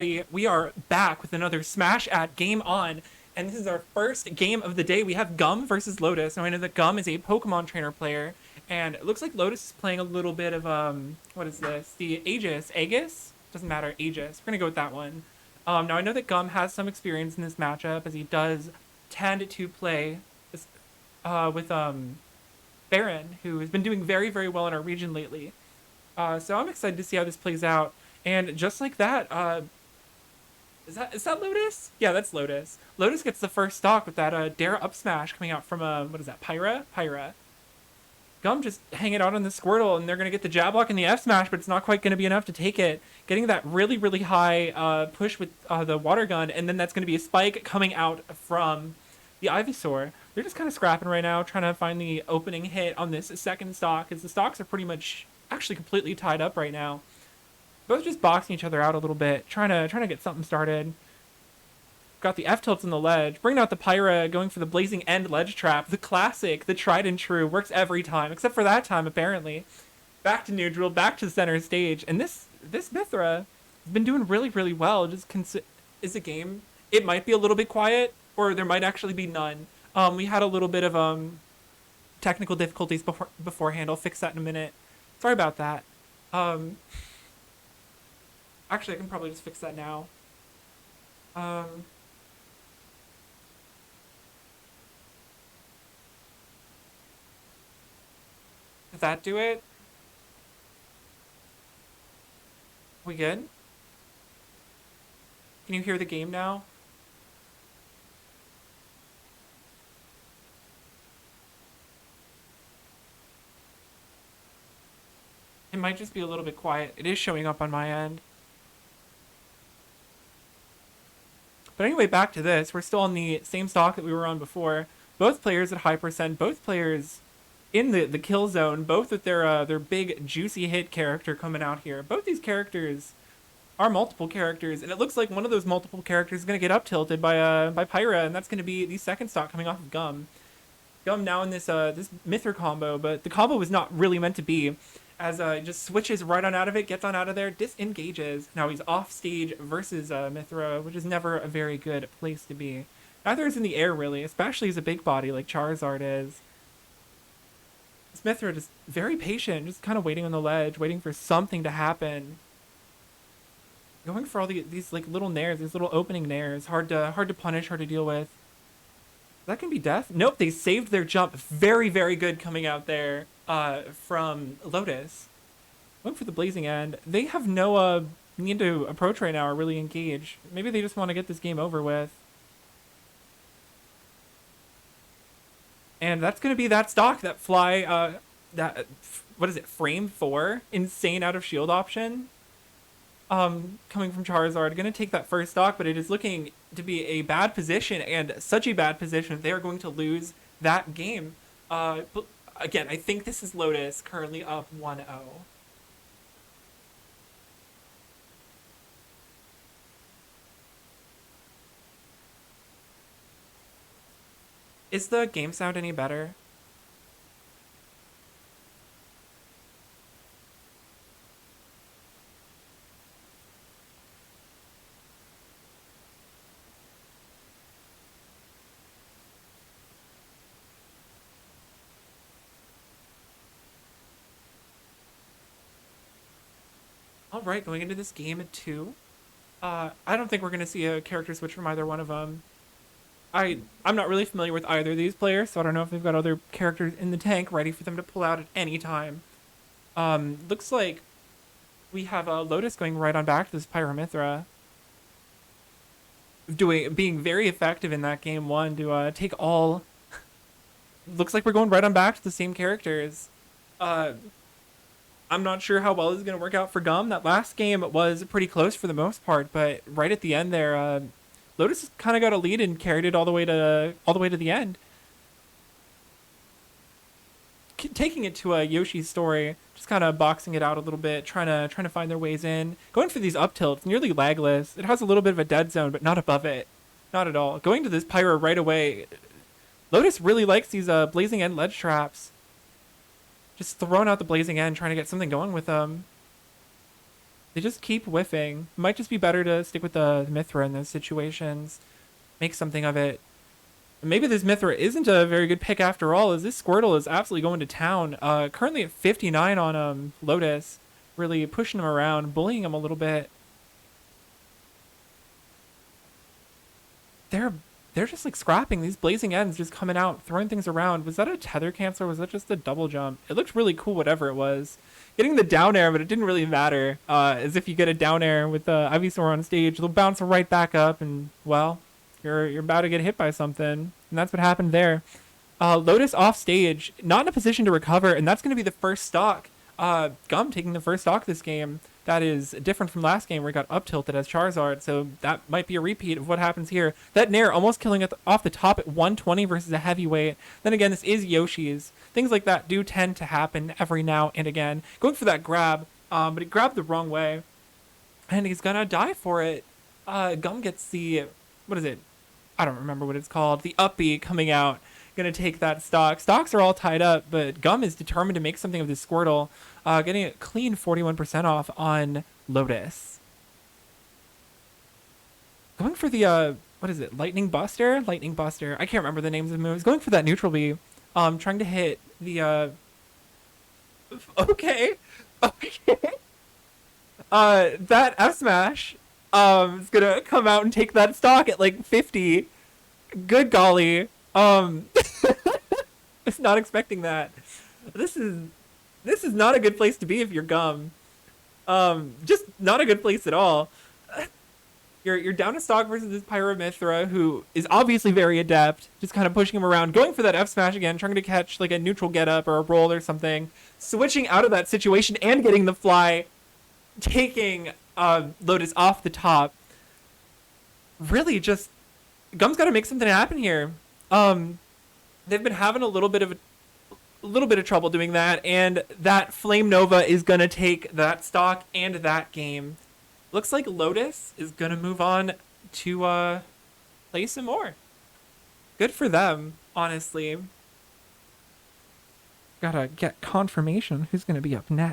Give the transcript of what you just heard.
We are back with another Smash at Game On, and this is our first game of the day. We have Gum versus Lotus. Now I know that Gum is a Pokemon trainer player, and it looks like Lotus is playing a little bit of what is this? The Aegis? Doesn't matter, Aegis. We're gonna go with that one. Now I know that Gum has some experience in this matchup, as he does tend to play with Baron, who has been doing very, very well in our region lately. So I'm excited to see how this plays out. And just like that, is that Lotus? Yeah, that's Lotus. Lotus gets the first stock with that Dare up smash coming out from what is that? Pyra. Gum just hanging out on the Squirtle, and they're gonna get the jab block and the F smash, but it's not quite gonna be enough to take it. Getting that really, really high push with the water gun, and then that's gonna be a spike coming out from the Ivysaur. They're just kind of scrapping right now, trying to find the opening hit on this second stock, because the stocks are pretty much actually completely tied up right now. Both just boxing each other out a little bit, trying to get something started. Got the F tilts on the ledge, bringing out the Pyra, going for the blazing end ledge trap, the classic, the tried and true, works every time, except for that time apparently. Back to neutral, back to center stage, and this Mythra has been doing really, really well. Just is a game. It might be a little bit quiet, or there might actually be none. We had a little bit of technical difficulties beforehand. I'll fix that in a minute. Sorry about that. Actually, I can probably just fix that now. Did that do it? We good? Can you hear the game now? It might just be a little bit quiet. It is showing up on my end. But anyway, back to this. We're still on the same stock that we were on before. Both players at high percent. Both players in the kill zone. Both with their big juicy hit character coming out here. Both these characters are multiple characters, and it looks like one of those multiple characters is gonna get up tilted by Pyra, and that's gonna be the second stock coming off of Gum. Gum now in this Mythra combo, but the combo was not really meant to be, as just switches right on out of it, gets on out of there, disengages. Now he's off stage versus Mythra, which is never a very good place to be. Neither is in the air really, especially as a big body like Charizard is. This Mythra just very patient, just kind of waiting on the ledge, waiting for something to happen. Going for all these like little nairs, these little opening nairs, hard to punish, hard to deal with. That can be death. Nope, they saved their jump. Very, very good coming out there from Lotus. Going for the blazing end. They have no need to approach right now or really engage. Maybe they just want to get this game over with. And that's going to be that stock, that fly, what is it, frame 4? Insane out of shield option. Coming from Charizard, going to take that first stock, but it is looking to be a bad position, and such a bad position they are going to lose that game. But again, I think this is Lotus currently up 1-0. Is the game sound any better? All right, going into this game at 2. I don't think we're going to see a character switch from either one of them. I'm not really familiar with either of these players, so I don't know if they've got other characters in the tank ready for them to pull out at any time. Looks like we have Lotus going right on back to this Pyramithra. Being very effective in that game 1 to take all. Looks like we're going right on back to the same characters. I'm not sure how well this is going to work out for Gum. That last game was pretty close for the most part, but right at the end there, Lotus kind of got a lead and carried it all the way to the end. Taking it to Yoshi's story, just kind of boxing it out a little bit, trying to find their ways in, going for these up tilts, nearly lagless. It has a little bit of a dead zone, but not above it, not at all. Going to this Pyra right away. Lotus really likes these blazing end ledge traps. Just throwing out the blazing end, trying to get something going with them. They just keep whiffing. Might just be better to stick with the Mithra in those situations. Make something of it. Maybe this Mithra isn't a very good pick after all, as this Squirtle is absolutely going to town. Currently at 59 on Lotus. Really pushing him around, bullying him a little bit. They're just like scrapping. These blazing ends just coming out, throwing things around. Was that a tether cancel or was that just a double jump? It looked really cool, whatever it was. Getting the down air, but it didn't really matter. As if you get a down air with Ivysaur on stage, they'll bounce right back up, and well, you're about to get hit by something, and that's what happened there. Lotus off stage, not in a position to recover, and that's going to be the first stock. Gum taking the first stock this game. That is different from last game where he got up tilted as Charizard, so that might be a repeat of what happens here. That Nair almost killing it off the top at 120 versus a heavyweight. Then again, this is Yoshi's. Things like that do tend to happen every now and again. Going for that grab, but he grabbed the wrong way, and he's gonna die for it. Gum gets the, what is it? I don't remember what it's called. The up B coming out. Gonna take that stock. Stocks are all tied up, but Gum is determined to make something of this Squirtle. Getting a clean 41% off on Lotus. Going for the, what is it? Lightning Buster? Lightning Buster. I can't remember the names of the moves. Going for that neutral B. Trying to hit the, okay. Okay. That F smash, is gonna come out and take that stock at like 50. Good golly. I was not expecting that. This is not a good place to be if you're Gum. Just not a good place at all. You're down a stock versus this Pyramithra, who is obviously very adept, just kind of pushing him around, going for that F smash again, trying to catch like a neutral get up or a roll or something, switching out of that situation and getting the fly, taking Lotus off the top. Really just Gum's got to make something happen here. They've been having a little bit of trouble doing that, and that Flame Nova is gonna take that stock and that game. Looks like Lotus is gonna move on to play some more. Good for them, honestly. Gotta get confirmation who's gonna be up next.